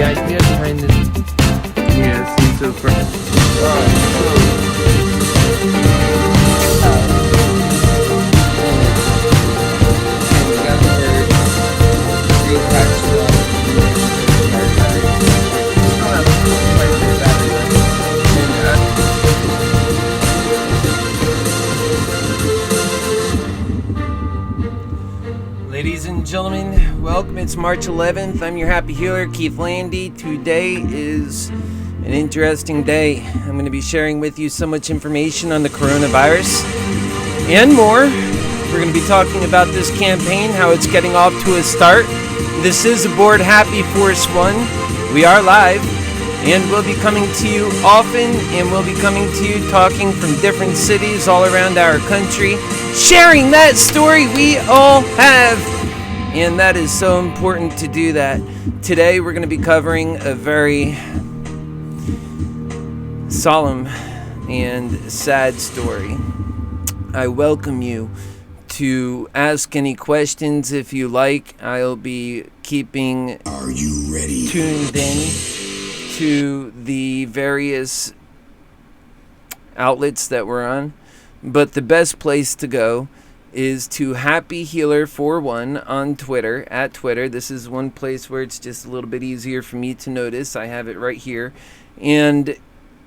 the idea behind this. Yeah, see, so far. Ladies and gentlemen, welcome. It's March 11th. I'm your Happy Healer, Keith Landy. Today is an interesting day. I'm going to be sharing with you so much information on the coronavirus and more. We're going to be talking about this campaign, how it's getting off to a start. This is aboard Happy Force One. We are live, and we'll be coming to you often, and we'll be coming to you talking from different cities all around our country, sharing that story we all have. And that is so important to do that. Today we're going to be covering a very solemn and sad story. I welcome you to ask any questions if you like. I'll be keeping Are you ready? Tuned in to the various outlets that we're on. But the best place to go is to HappyHealer41 on Twitter, at Twitter. This is one place where it's just a little bit easier for me to notice. I have it right here. And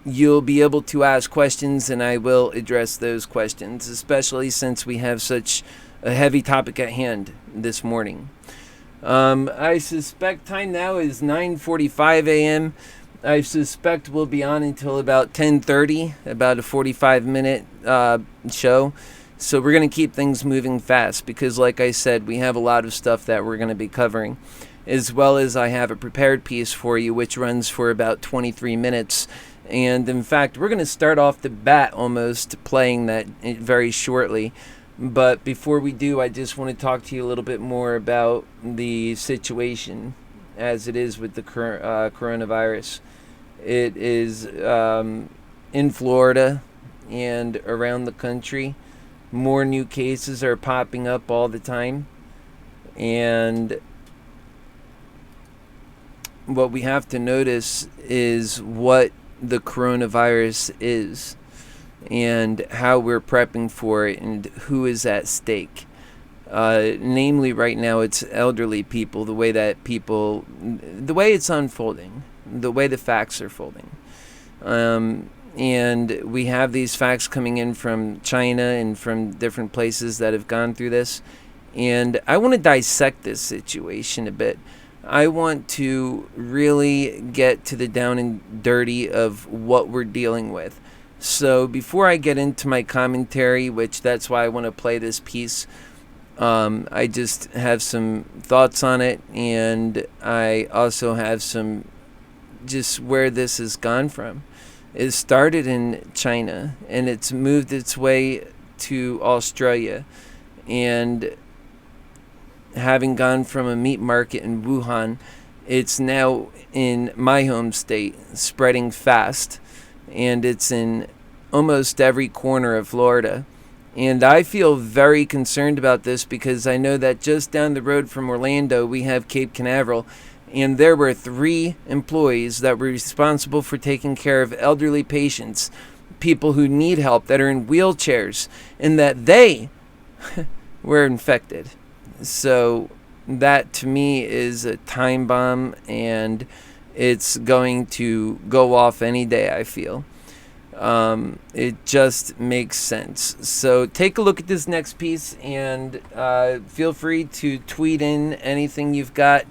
you'll be able to ask questions, and I will address those questions, especially since we have such a heavy topic at hand this morning. I suspect time now is 9:45 a.m. I suspect we'll be on until about 10:30, about a 45-minute show. So we're going to keep things moving fast because, like I said, we have a lot of stuff that we're going to be covering, as well as I have a prepared piece for you, which runs for about 23 minutes. And in fact, we're going to start off the bat almost playing that very shortly. But before we do, I just want to talk to you a little bit more about the situation as it is with the coronavirus. It is in Florida and around the country. More new cases are popping up all the time. And what we have to notice is what the coronavirus is and how we're prepping for it and who is at stake. Namely, right now, it's elderly people, the way it's unfolding, the way the facts are folding. And we have these facts coming in from China and from different places that have gone through this. And I want to dissect this situation a bit. I want to really get to the down and dirty of what we're dealing with. So before I get into my commentary, which that's why I want to play this piece, I just have some thoughts on it, and I also have some just where this has gone from. It started in China, and it's moved its way to Australia, and having gone from a meat market in Wuhan, it's now in my home state, spreading fast, and it's in almost every corner of Florida. And I feel very concerned about this because I know that just down the road from Orlando, we have Cape Canaveral, and there were 3 employees that were responsible for taking care of elderly patients, people who need help, that are in wheelchairs, and that they were infected. So that to me is a time bomb, and it's going to go off any day, I feel. It just makes sense. So take a look at this next piece, and feel free to tweet in anything you've got,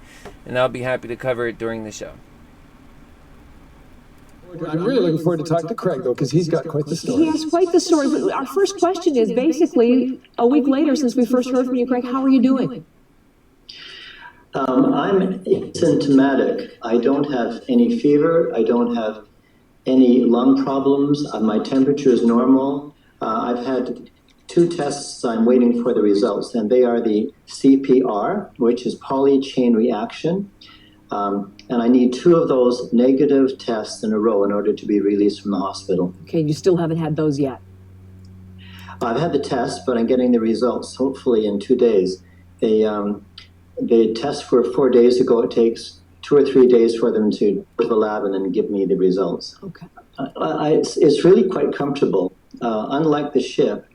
and I'll be happy to cover it during the show. I'm really looking forward to talk to Craig, though, because he's got quite the story. He has quite the story. But our first question is basically a week later since we first heard from you, Craig. How are you doing? I'm asymptomatic. I don't have any fever. I don't have any lung problems. My temperature is normal. I've had 2 tests. I'm waiting for the results, and they are the CPR, which is poly chain reaction. And I need 2 of those negative tests in a row in order to be released from the hospital. Okay, you still haven't had those yet? I've had the test, but I'm getting the results hopefully in 2 days. The test for 4 days ago, it takes 2 or 3 days for them to go to the lab and then give me the results. Okay. It's really quite comfortable. Unlike the ship,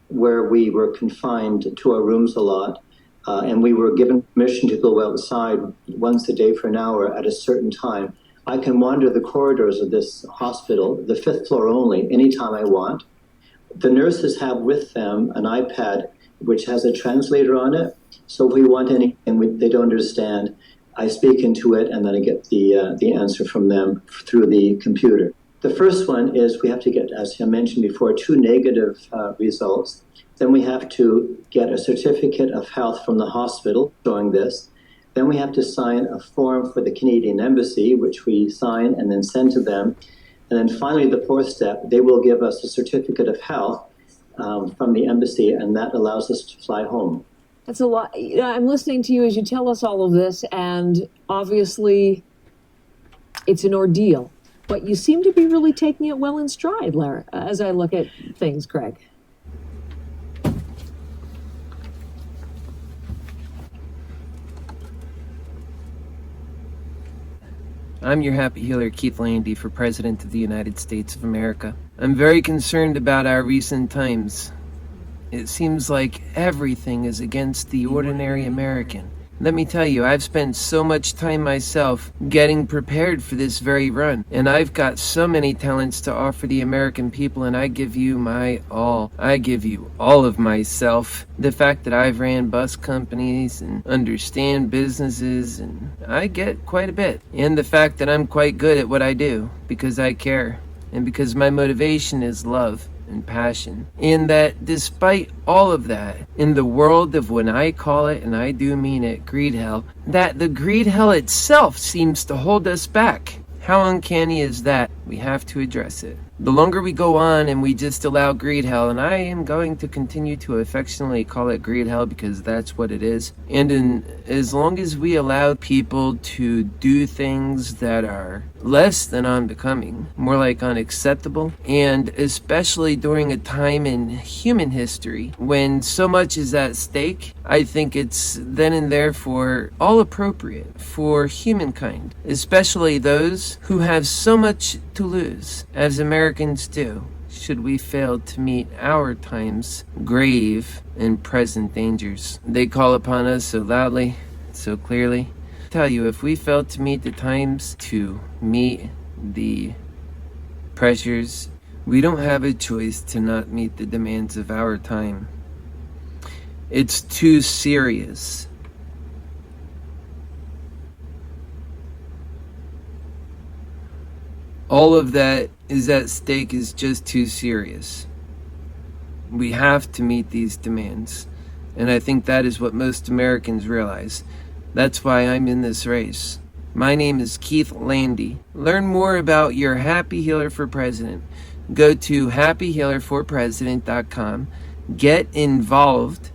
where we were confined to our rooms a lot, and we were given permission to go outside once a day for an hour at a certain time, I can wander the corridors of this hospital, the 5th floor only, anytime I want. The nurses have with them an iPad which has a translator on it. So if we want anything they don't understand, I speak into it and then I get the answer from them through the computer. The first one is we have to get, as I mentioned before, 2 negative results. Then we have to get a certificate of health from the hospital showing this. Then we have to sign a form for the Canadian Embassy, which we sign and then send to them. And then finally, the 4th step, they will give us a certificate of health from the embassy, and that allows us to fly home. That's a lot. I'm listening to you as you tell us all of this, and obviously it's an ordeal. But you seem to be really taking it well in stride, Larry, as I look at things, Craig. I'm your happy healer, Keith Landi, for President of the United States of America. I'm very concerned about our recent times. It seems like everything is against the ordinary American. Let me tell you, I've spent so much time myself getting prepared for this very run, and I've got so many talents to offer the American people, and I give you my all. I give you all of myself. The fact that I've ran bus companies and understand businesses, and I get quite a bit. And the fact that I'm quite good at what I do, because I care, and because my motivation is love and passion. And that despite all of that, in the world of when I call it, and I do mean it, greed hell, that the greed hell itself seems to hold us back. How uncanny is that? We have to address it. The longer we go on and we just allow greed hell, and I am going to continue to affectionately call it greed hell because that's what it is, and as long as we allow people to do things that are less than unbecoming, more like unacceptable, and especially during a time in human history when so much is at stake, I think it's then and therefore all appropriate for humankind, especially those who have so much to lose, as Americans do, should we fail to meet our time's grave and present dangers. They call upon us so loudly, so clearly. I tell you, if we fail to meet the times, to meet the pressures, we don't have a choice to not meet the demands of our time. It's too serious. All of that is at stake is just too serious. We have to meet these demands. And I think that is what most Americans realize. That's why I'm in this race. My name is Keith Landi. Learn more about your Happy Healer for President. Go to HappyHealerForPresident.com. Get involved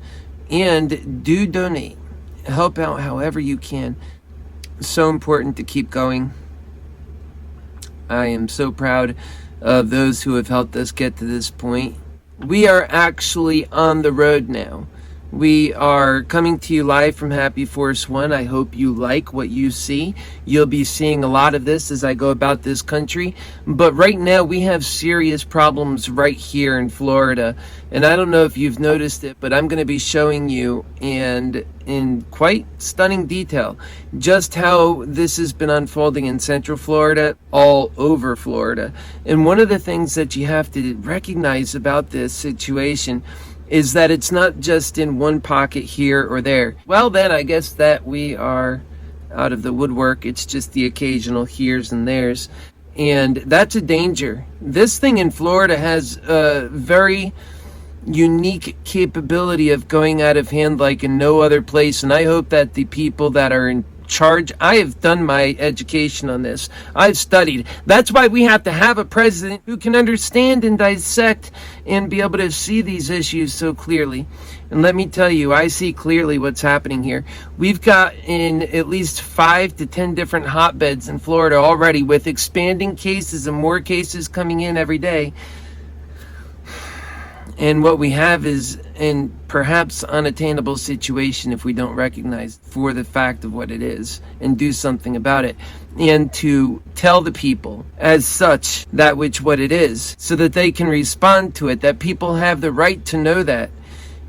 and do donate. Help out however you can. So important to keep going. I am so proud of those who have helped us get to this point. We are actually on the road now. We are coming to you live from Happy Force One. I hope you like what you see. You'll be seeing a lot of this as I go about this country. But right now we have serious problems right here in Florida. And I don't know if you've noticed it, but I'm going to be showing you, and in quite stunning detail, just how this has been unfolding in Central Florida, all over Florida. And one of the things that you have to recognize about this situation is that it's not just in one pocket here or there. Well, then I guess that we are out of the woodwork. It's just the occasional heres and theres. And that's a danger. This thing in Florida has a very unique capability of going out of hand like in no other place. And I hope that the people that are in charge, I have done my education on this. I've studied. That's why we have to have a president who can understand and dissect and be able to see these issues so clearly. And let me tell you, I see clearly what's happening here. We've got in at least 5 to 10 different hotbeds in Florida already, with expanding cases and more cases coming in every day. And what we have is and perhaps unattainable situation if we don't recognize for the fact of what it is and do something about it, and to tell the people as such that which what it is, so that they can respond to it, that people have the right to know that,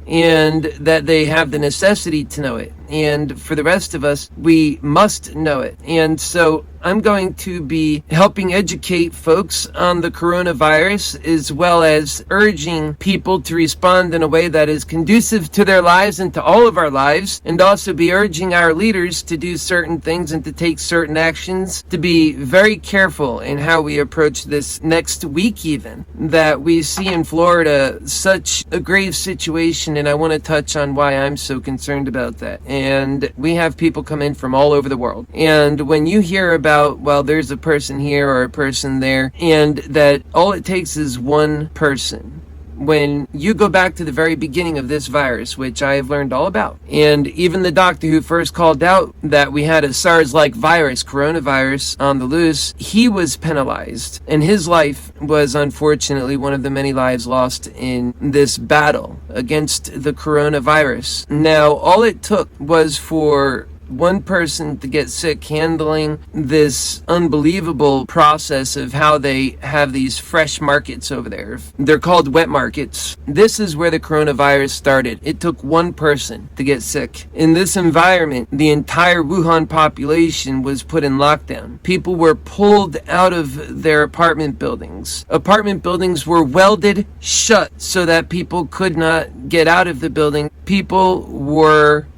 and that they have the necessity to know it. And for the rest of us, we must know it. And so I'm going to be helping educate folks on the coronavirus, as well as urging people to respond in a way that is conducive to their lives and to all of our lives, and also be urging our leaders to do certain things and to take certain actions, to be very careful in how we approach this next week even, that we see in Florida such a grave situation, and I want to touch on why I'm so concerned about that. And we have people come in from all over the world. And when you hear about, well, there's a person here or a person there, and that all it takes is one person. When you go back to the very beginning of this virus, which I have learned all about, and even the doctor who first called out that we had a SARS-like virus, coronavirus, on the loose, he was penalized. And his life was unfortunately one of the many lives lost in this battle against the coronavirus. Now, all it took was for one person to get sick, handling this unbelievable process of how they have these fresh markets over there. They're called wet markets. This is where the coronavirus started. It took one person to get sick. In this environment, the entire Wuhan population was put in lockdown. People were pulled out of their apartment buildings. Apartment buildings were welded shut so that people could not get out of the building. People were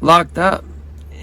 locked up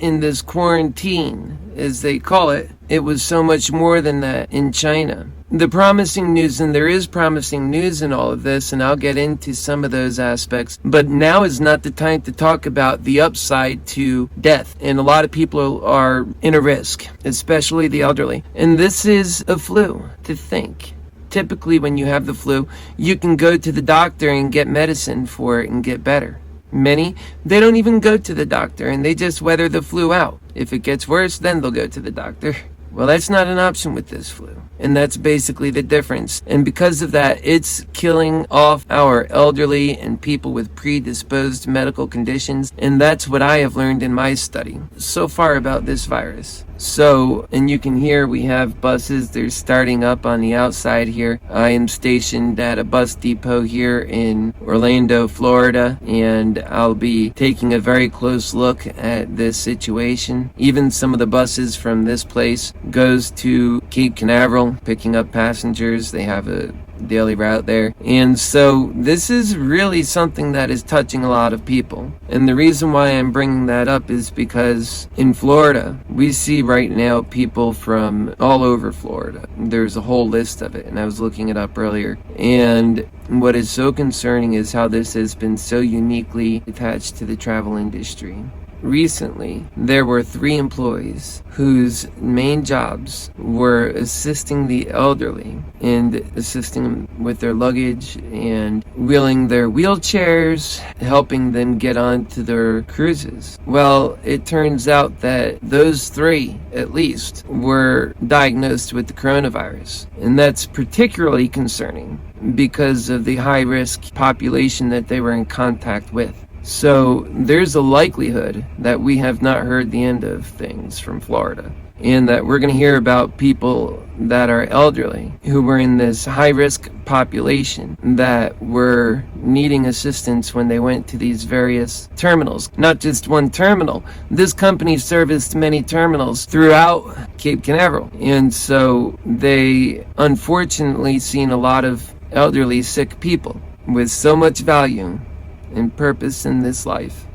in this quarantine, as they call it. It was so much more than that in China. The promising news, and there is promising news in all of this, and I'll get into some of those aspects, but now is not the time to talk about the upside to death. And a lot of people are in a risk, especially the elderly. And this is a flu, to think. Typically, when you have the flu, you can go to the doctor and get medicine for it and get better. Many, they don't even go to the doctor, and they just weather the flu out. If it gets worse, then they'll go to the doctor. Well, that's not an option with this flu. And that's basically the difference. And because of that, it's killing off our elderly and people with predisposed medical conditions. And that's what I have learned in my study so far about this virus. So, and you can hear we have buses. They're starting up on the outside here. I am stationed at a bus depot here in Orlando, Florida, and I'll be taking a very close look at this situation. Even some of the buses from this place goes to Cape Canaveral, picking up passengers. They have a daily route there. And so this is really something that is touching a lot of people. And the reason why I'm bringing that up is because in Florida, we see right now people from all over Florida. There's a whole list of it, and I was looking it up earlier. And what is so concerning is how this has been so uniquely attached to the travel industry. Recently, there were 3 employees whose main jobs were assisting the elderly and assisting them with their luggage and wheeling their wheelchairs, helping them get onto their cruises. Well, it turns out that those 3, at least, were diagnosed with the coronavirus. And that's particularly concerning because of the high-risk population that they were in contact with. So there's a likelihood that we have not heard the end of things from Florida, and that we're going to hear about people that are elderly who were in this high-risk population that were needing assistance when they went to these various terminals. Not just one terminal. This company serviced many terminals throughout Cape Canaveral, and so they unfortunately seen a lot of elderly sick people with so much value and purpose in this life.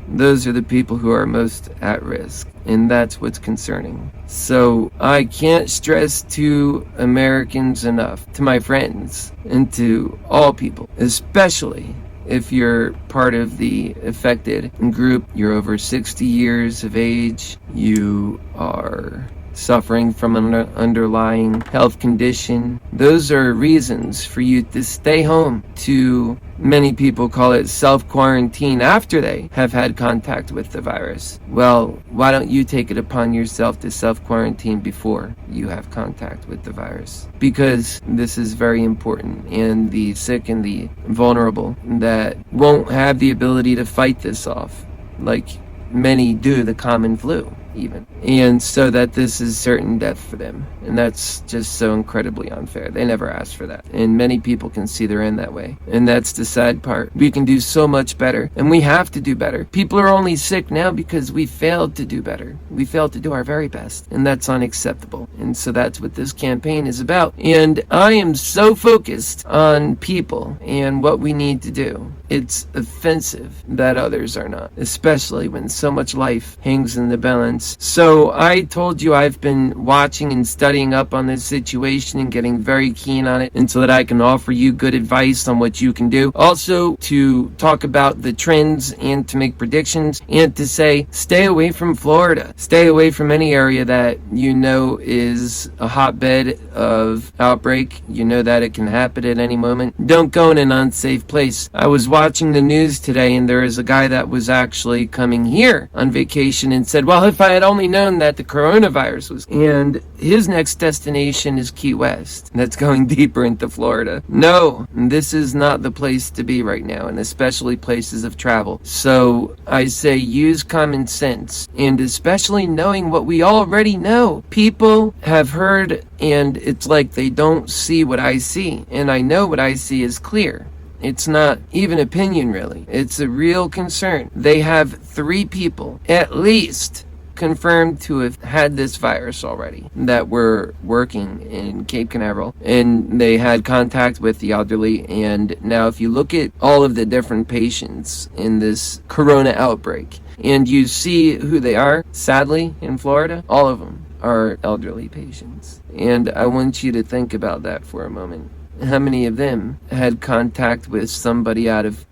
Those are the people who are most at risk, and that's what's concerning. So I can't stress to Americans enough, to my friends, and to all people, especially if you're part of the affected group, you're over 60 years of age, you are suffering from an underlying health condition. Those are reasons for you to stay home, to Many people call it self-quarantine after they have had contact with the virus. Well, why don't you take it upon yourself to self-quarantine before you have contact with the virus? Because this is very important, and the sick and the vulnerable that won't have the ability to fight this off like many do the common flu even, and so that this is certain death for them, and that's just so incredibly unfair. They never asked for that, and many people can see their end that way, and that's the sad part. We can do so much better, and we have to do better. People are only sick now because we failed to do better. We failed to do our very best, and that's unacceptable. And so that's what this campaign is about, and I am so focused on people and what we need to do. It's offensive that others are not, especially when so much life hangs in the balance. So I told you I've been watching and studying up on this situation and getting very keen on it, and so that I can offer you good advice on what you can do. Also to talk about the trends and to make predictions, and to say stay away from Florida. Stay away from any area that you know is a hotbed of outbreak. You know that it can happen at any moment. Don't go in an unsafe place. I was watching the news today, and there is a guy that was actually coming here on vacation and said, well, if I had only known that the coronavirus was, and his next destination is Key West. That's going deeper into Florida. No, this is not the place to be right now, and especially places of travel. So I say use common sense, and especially knowing what we already know. People have heard, and it's like they don't see what I see, and I know what I see is clear. It's not even opinion, really. It's a real concern. They have 3 people, at least, confirmed to have had this virus already that were working in Cape Canaveral, and they had contact with the elderly. And now if you look at all of the different patients in this corona outbreak and you see who they are, sadly, in Florida, all of them are elderly patients. And I want you to think about that for a moment. How many of them had contact with somebody out of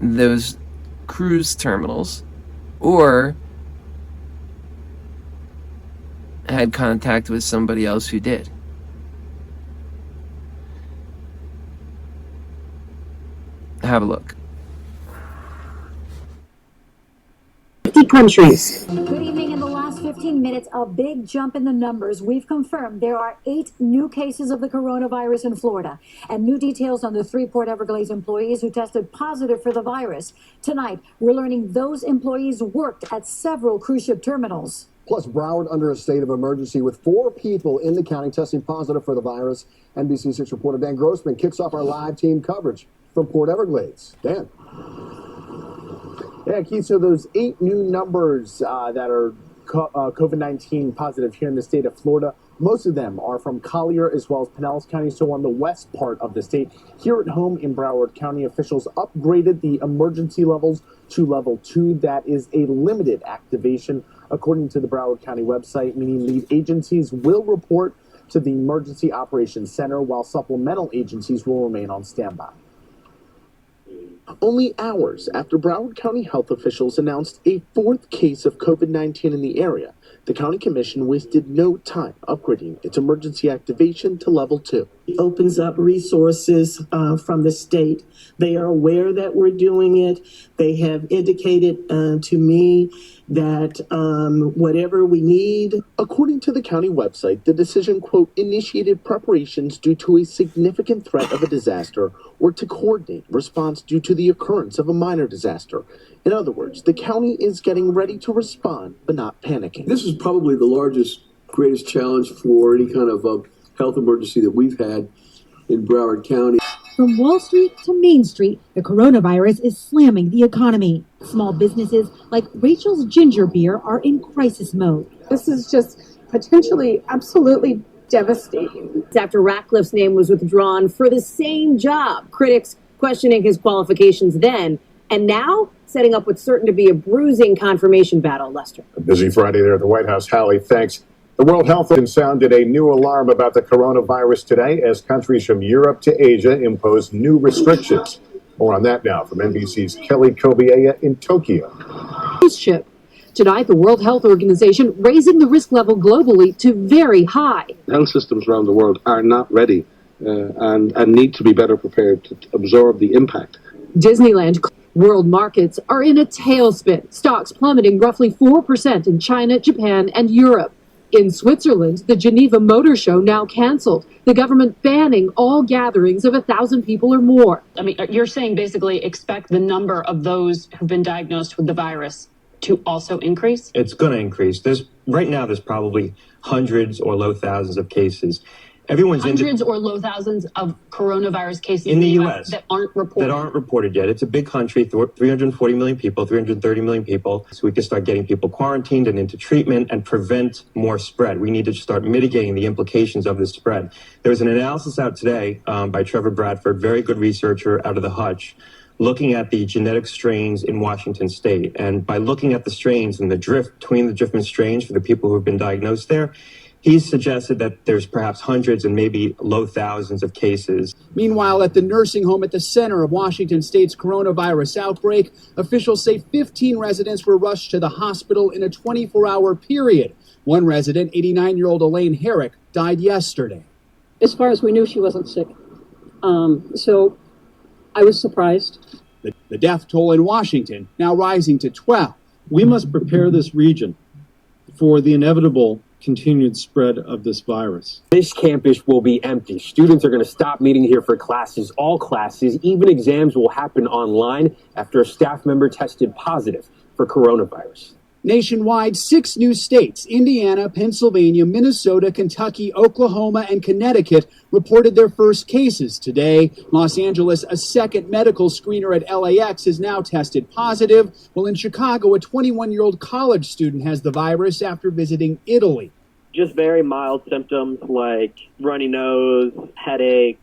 those cruise terminals, or had contact with somebody else who did? Have a look. 50 countries. Good evening. In the last 15 minutes, a big jump in the numbers. We've confirmed there are 8 new cases of the coronavirus in Florida, and new details on the 3 Port Everglades employees who tested positive for the virus. Tonight, we're learning those employees worked at several cruise ship terminals. Plus, Broward under a state of emergency with 4 people in the county testing positive for the virus. NBC6 reporter Dan Grossman kicks off our live team coverage from Port Everglades. Dan. Yeah, Keith, so those 8 new numbers that are COVID-19 positive here in the state of Florida, most of them are from Collier as well as Pinellas County, so on the west part of the state. Here at home in Broward County, officials upgraded the emergency levels to level 2. That is a limited activation, according to the Broward County website, meaning lead agencies will report to the Emergency Operations Center while supplemental agencies will remain on standby. Only hours after Broward County health officials announced a 4th case of COVID-19 in the area, the county commission wasted no time upgrading its emergency activation to level 2. It opens up resources from the state. They are aware that we're doing it. They have indicated to me that whatever we need. According to the county website, the decision, quote, initiated preparations due to a significant threat of a disaster or to coordinate response due to the occurrence of a minor disaster. In other words, the county is getting ready to respond, but not panicking. This is probably the largest, greatest challenge for any kind of health emergency that we've had in Broward County. From Wall Street to Main Street, the coronavirus is slamming the economy. Small businesses like Rachel's Ginger Beer are in crisis mode. This is just potentially absolutely devastating. After Ratcliffe's name was withdrawn for the same job, critics questioning his qualifications then, and now setting up what's certain to be a bruising confirmation battle. Lester. A busy Friday there at the White House. Hallie, thanks. The World Health Organization sounded a new alarm about the coronavirus today as countries from Europe to Asia imposed new restrictions. More on that now from NBC's Kelly Kobiea in Tokyo. Cruise ship. Tonight, the World Health Organization raising the risk level globally to very high. Health systems around the world are not ready and need to be better prepared to absorb the impact. Disneyland world markets are in a tailspin, stocks plummeting roughly 4% in China, Japan, and Europe. In Switzerland, the Geneva Motor Show now canceled, the government banning all gatherings of 1,000 people or more. I mean, you're saying basically expect the number of those who've been diagnosed with the virus to also increase? It's going to increase. Right now, there's probably hundreds or low thousands of cases. Hundreds or low thousands of coronavirus cases in the U.S. that aren't reported. That aren't reported yet. It's a big country, 340 million people, 330 million people. So we can start getting people quarantined and into treatment and prevent more spread. We need to start mitigating the implications of this spread. There was an analysis out today by Trevor Bradford, very good researcher out of the Hutch, looking at the genetic strains in Washington state. And by looking at the strains and the drift between the different strains for the people who have been diagnosed there, he's suggested that there's perhaps hundreds and maybe low thousands of cases. Meanwhile, at the nursing home at the center of Washington state's coronavirus outbreak, officials say 15 residents were rushed to the hospital in a 24-hour period. One resident, 89-year-old Elaine Herrick, died yesterday. As far as we knew, she wasn't sick. So I was surprised. The death toll in Washington now rising to 12. We must prepare this region for the inevitable continued spread of this virus. This campus will be empty. Students are going to stop meeting here for classes, all classes. Even exams will happen online after a staff member tested positive for coronavirus. Nationwide, 6 new states, Indiana, Pennsylvania, Minnesota, Kentucky, Oklahoma, and Connecticut, reported their first cases today. Los Angeles, a second medical screener at LAX, has now tested positive, while in Chicago, a 21-year-old college student has the virus after visiting Italy. Just very mild symptoms like runny nose, headache,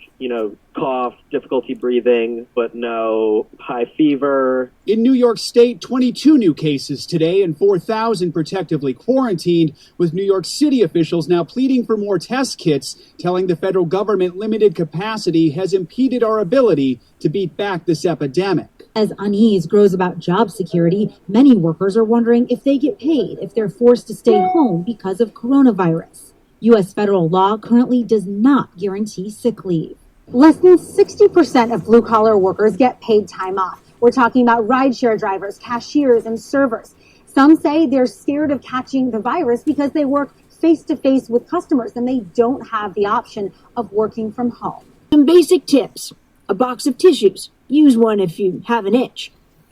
cough, difficulty breathing, but no high fever. In New York State, 22 new cases today and 4,000 protectively quarantined, with New York City officials now pleading for more test kits, telling the federal government limited capacity has impeded our ability to beat back this epidemic. As unease grows about job security, many workers are wondering if they get paid if they're forced to stay home because of coronavirus. U.S. federal law currently does not guarantee sick leave. Less than 60% of blue-collar workers get paid time off. We're talking about rideshare drivers, cashiers, and servers. Some say they're scared of catching the virus because they work face-to-face with customers and they don't have the option of working from home. Some basic tips. A box of tissues. Use one if you have an itch.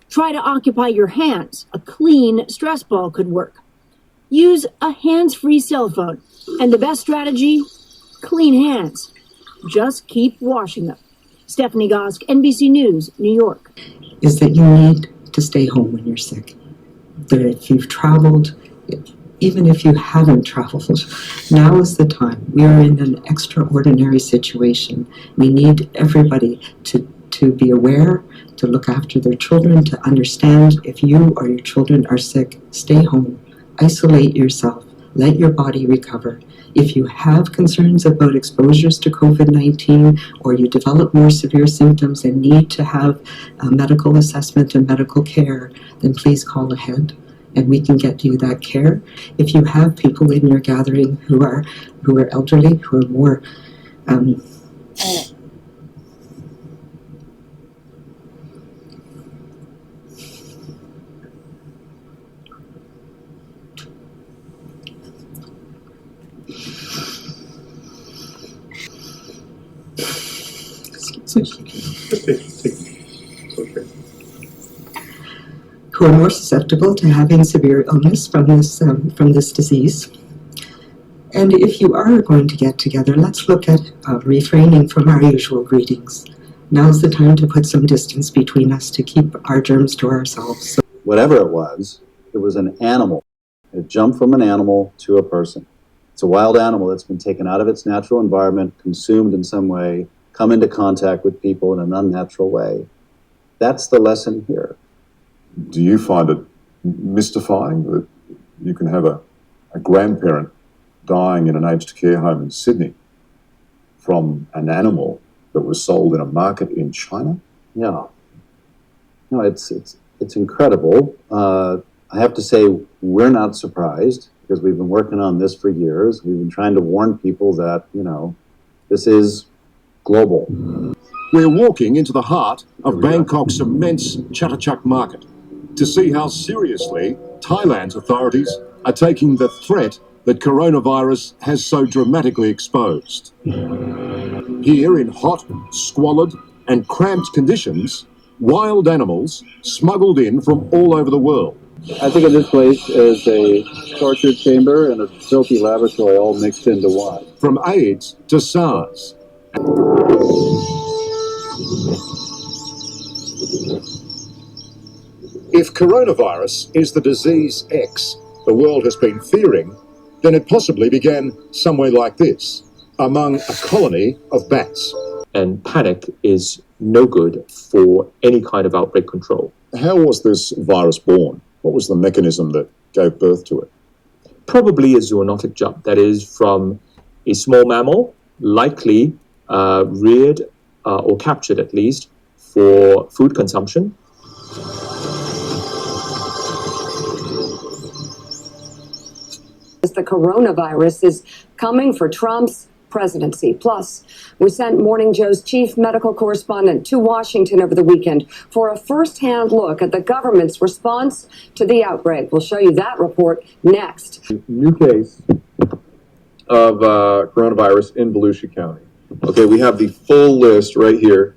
Try to occupy your hands. A clean stress ball could work. Use a hands-free cell phone. And the best strategy? Clean hands. Just keep washing them. Stephanie Gosk, NBC News, New York. Is that you need to stay home when you're sick. That if you've traveled, even if you haven't traveled, now is the time. We are in an extraordinary situation. We need everybody to be aware, to look after their children, to understand if you or your children are sick, stay home, isolate yourself, let your body recover. If you have concerns about exposures to COVID-19 or you develop more severe symptoms and need to have a medical assessment and medical care, then please call ahead and we can get you that care. If you have people in your gathering who are elderly, who are more who are more susceptible to having severe illness from this disease. And if you are going to get together, let's look at refraining from our usual greetings. Now's the time to put some distance between us to keep our germs to ourselves. So whatever it was an animal. It jumped from an animal to a person. It's a wild animal that's been taken out of its natural environment, consumed in some way, come into contact with people in an unnatural way. That's the lesson here. Do you find it mystifying that you can have a grandparent dying in an aged care home in Sydney from an animal that was sold in a market in China? Yeah. No, it's incredible. I have to say we're not surprised because we've been working on this for years. We've been trying to warn people that, this is global. We're walking into the heart of Bangkok's immense Chatuchak market to see how seriously Thailand's authorities are taking the threat that coronavirus has so dramatically exposed. Here in hot, squalid and cramped conditions, wild animals smuggled in from all over the world. I think of this place as a torture chamber and a filthy laboratory all mixed into one. From AIDS to SARS. If coronavirus is the disease X the world has been fearing, then it possibly began somewhere like this, among a colony of bats. And panic is no good for any kind of outbreak control. How was this virus born? What was the mechanism that gave birth to it? Probably a zoonotic jump, that is from a small mammal, likely reared or captured at least for food consumption. The coronavirus is coming for Trump's presidency. Plus, we sent Morning Joe's chief medical correspondent to Washington over the weekend for a first-hand look at the government's response to the outbreak. We'll show you that report next. New case of coronavirus in Volusia County. Okay, we have the full list right here.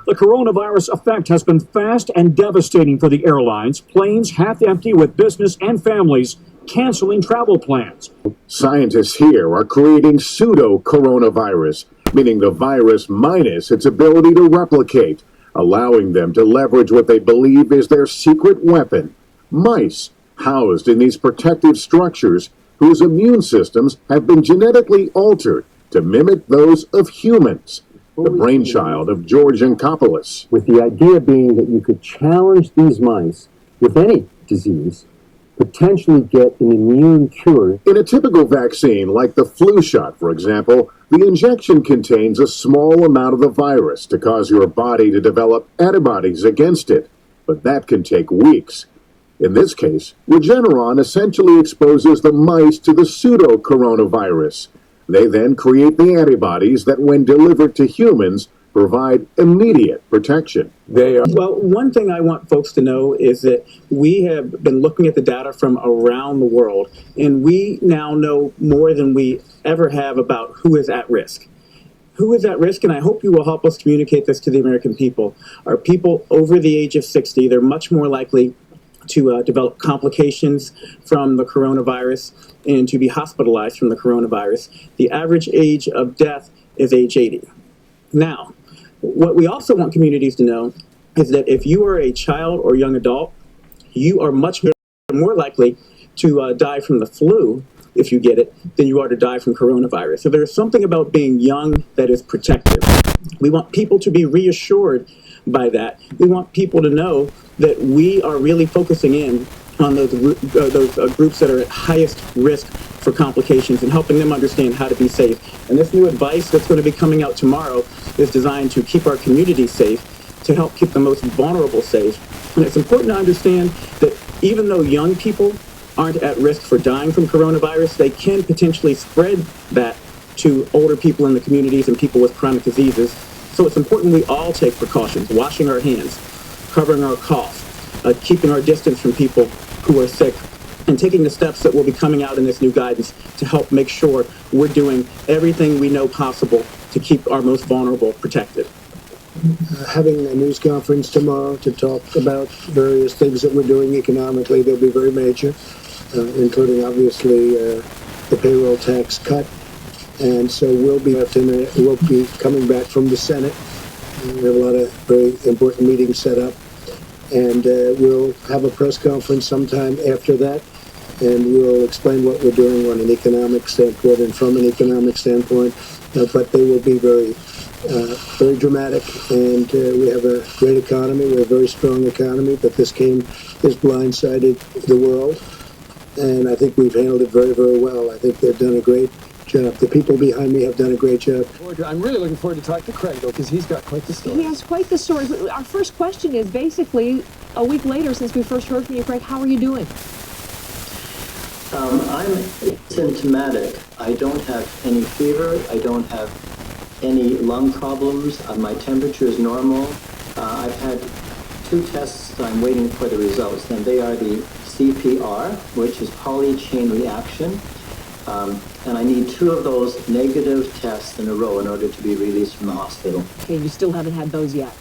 The coronavirus effect has been fast and devastating for the airlines. Planes half empty with business and families canceling travel plans. Scientists here are creating pseudo-coronavirus, meaning the virus minus its ability to replicate, allowing them to leverage what they believe is their secret weapon, mice, housed in these protective structures whose immune systems have been genetically altered to mimic those of humans. The brainchild of George Ankopoulos. With the idea being that you could challenge these mice with any disease, potentially get an immune cure. In a typical vaccine, like the flu shot, for example, the injection contains a small amount of the virus to cause your body to develop antibodies against it, but that can take weeks. In this case, Regeneron essentially exposes the mice to the pseudo-coronavirus. They then create the antibodies that, when delivered to humans, provide immediate protection. Well, one thing I want folks to know is that we have been looking at the data from around the world, and we now know more than we ever have about who is at risk. Who is at risk, and I hope you will help us communicate this to the American people, are people over the age of 60. They're much more likely to develop complications from the coronavirus and to be hospitalized from the coronavirus. The average age of death is age 80. Now, what we also want communities to know is that if you are a child or young adult, you are much more likely to die from the flu, if you get it, than you are to die from coronavirus. So there's something about being young that is protective. We want people to be reassured by that. We want people to know that we are really focusing in on those groups that are at highest risk for complications and helping them understand how to be safe. And this new advice that's going to be coming out tomorrow is designed to keep our communities safe, to help keep the most vulnerable safe. And it's important to understand that even though young people aren't at risk for dying from coronavirus, they can potentially spread that to older people in the communities and people with chronic diseases. So it's important we all take precautions, washing our hands, covering our cough, keeping our distance from people who are sick, and taking the steps that will be coming out in this new guidance to help make sure we're doing everything we know possible to keep our most vulnerable protected. Having a news conference tomorrow to talk about various things that we're doing economically. They'll be very major, including obviously the payroll tax cut. And so we'll be coming back from the Senate. We have a lot of very important meetings set up. And we'll have a press conference sometime after that, and we'll explain what we're doing on an economic standpoint and from an economic standpoint. But they will be very dramatic, and we have a great economy. We have a very strong economy, but this blindsided the world, and I think we've handled it very, very well. I think they've done a great job. The people behind me have done a great job. I'm really looking forward to talking to Craig, though, because he's got quite the story. He has quite the story. Our first question is basically, a week later since we first heard from you, Craig, how are you doing? I'm symptomatic. I don't have any fever. I don't have any lung problems. My temperature is normal. I've had 2 tests I'm waiting for the results, and they are the CPR, which is poly-chain reaction, and I need 2 of those negative tests in a row in order to be released from the hospital. Okay, you still haven't had those yet.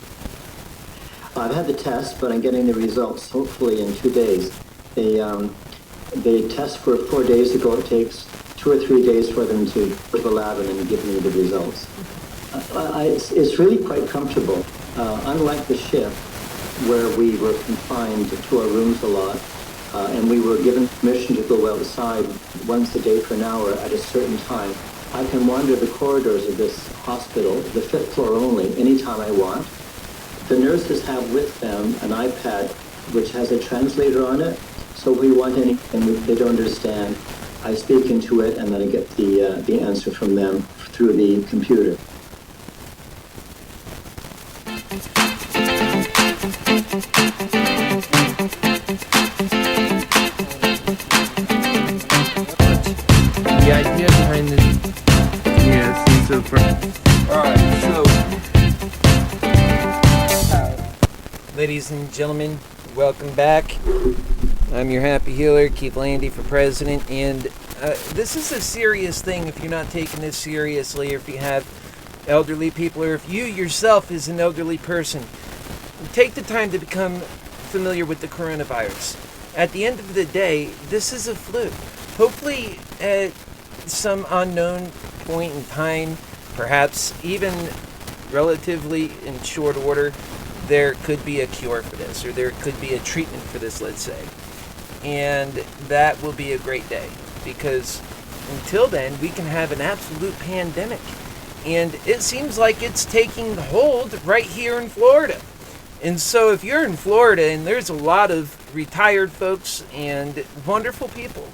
I've had the test, but I'm getting the results hopefully in 2 days. They test for 4 days ago. It takes 2 or 3 days for them to go to the lab and then give me the results. It's really quite comfortable. Unlike the shift where we were confined to our rooms a lot, and we were given permission to go outside once a day for an hour at a certain time, I can wander the corridors of this hospital, the 5th floor only, anytime I want. The nurses have with them an iPad which has a translator on it, so if we want anything they don't understand, I speak into it and then I get the answer from them through the computer. The idea behind this, yeah, so far. Alright, so ladies and gentlemen, welcome back. I'm your Happy Healer, Keith Landi for President, and this is a serious thing if you're not taking this seriously, or if you have elderly people, or if you yourself is an elderly person. Take the time to become familiar with the coronavirus. At the end of the day, this is a flu. Hopefully at some unknown point in time, perhaps even relatively in short order, there could be a cure for this, or there could be a treatment for this, let's say. And that will be a great day, because until then, we can have an absolute pandemic. And it seems like it's taking hold right here in Florida. And so if you're in Florida, and there's a lot of retired folks and wonderful people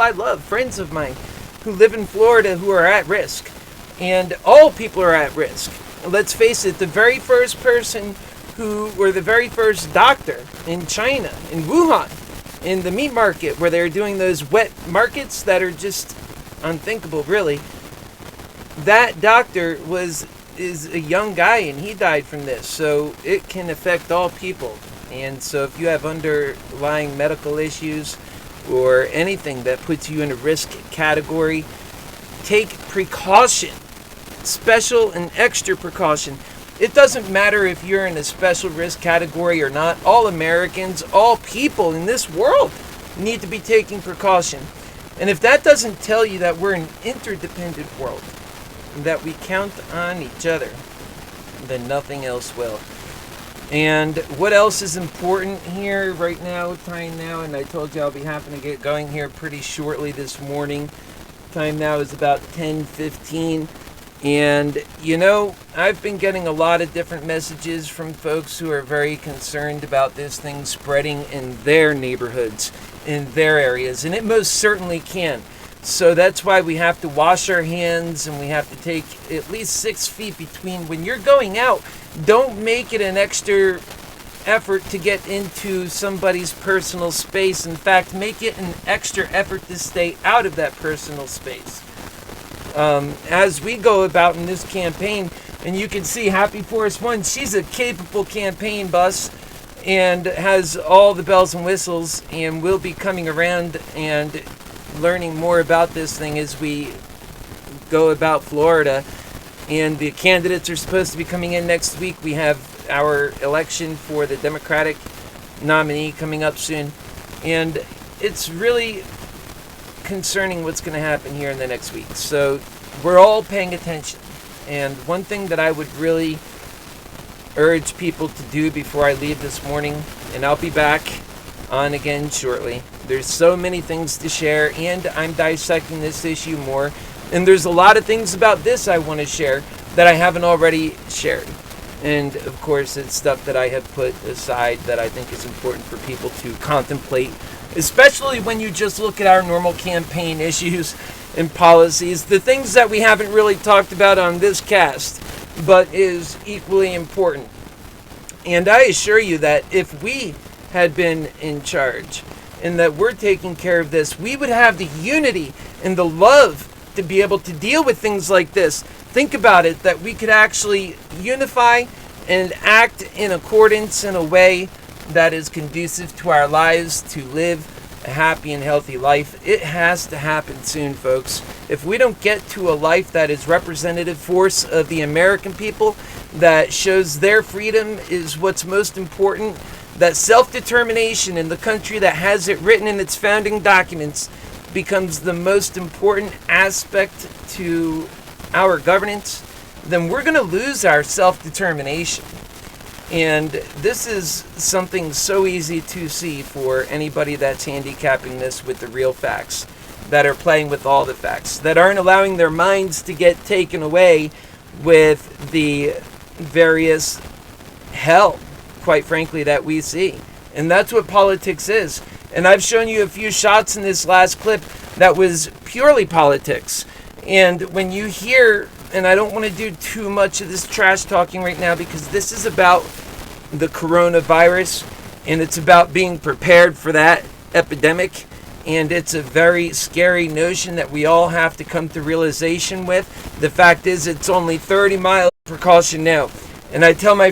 I love, friends of mine who live in Florida who are at risk. And all people are at risk. Let's face it, the very first person or the very first doctor in China, in Wuhan, in the meat market where they're doing those wet markets that are just unthinkable, really. That doctor is a young guy, and he died from this, so it can affect all people. And so if you have underlying medical issues or anything that puts you in a risk category, take precaution, special and extra precaution. It doesn't matter if you're in a special risk category or not. All Americans, all people in this world need to be taking precaution. And if that doesn't tell you that we're an interdependent world, that we count on each other, then nothing else will. And what else is important here right now, time now, and I told you I'll be having to get going here pretty shortly this morning. Time now is about 10:15. And, you know, I've been getting a lot of different messages from folks who are very concerned about this thing spreading in their neighborhoods, in their areas, and it most certainly can. So that's why we have to wash our hands, and we have to take at least 6 feet between. When you're going out, don't make it an extra effort to get into somebody's personal space. In fact, make it an extra effort to stay out of that personal space. As we go about in this campaign, and you can see Happy Force One, she's a capable campaign bus and has all the bells and whistles, and we'll be coming around and learning more about this thing as we go about Florida. And the candidates are supposed to be coming in next week. We have our election for the Democratic nominee coming up soon, and it's really concerning what's going to happen here in the next week. So we're all paying attention. And one thing that I would really urge people to do before I leave this morning, and I'll be back on again shortly. There's so many things to share, and I'm dissecting this issue more. And there's a lot of things about this I want to share that I haven't already shared. And of course, it's stuff that I have put aside that I think is important for people to contemplate, especially when you just look at our normal campaign issues and policies, the things that we haven't really talked about on this cast, but is equally important. And I assure you that if we had been in charge and that we're taking care of this, we would have the unity and the love to be able to deal with things like this. Think about it, that we could actually unify and act in accordance in a way that is conducive to our lives, to live a happy and healthy life. It has to happen soon, folks. If we don't get to a life that is representative force of the American people, that shows their freedom is what's most important, that self-determination in the country that has it written in its founding documents becomes the most important aspect to our governance, then we're going to lose our self-determination. And this is something so easy to see for anybody that's handicapping this with the real facts, that are playing with all the facts, that aren't allowing their minds to get taken away with the various hell, quite frankly, that we see. And that's what politics is. And I've shown you a few shots in this last clip that was purely politics. And when you hear, and I don't want to do too much of this trash talking right now, because this is about the coronavirus, and it's about being prepared for that epidemic. And it's a very scary notion that we all have to come to realization with. The fact is, it's only 30 miles of precaution now. And I tell my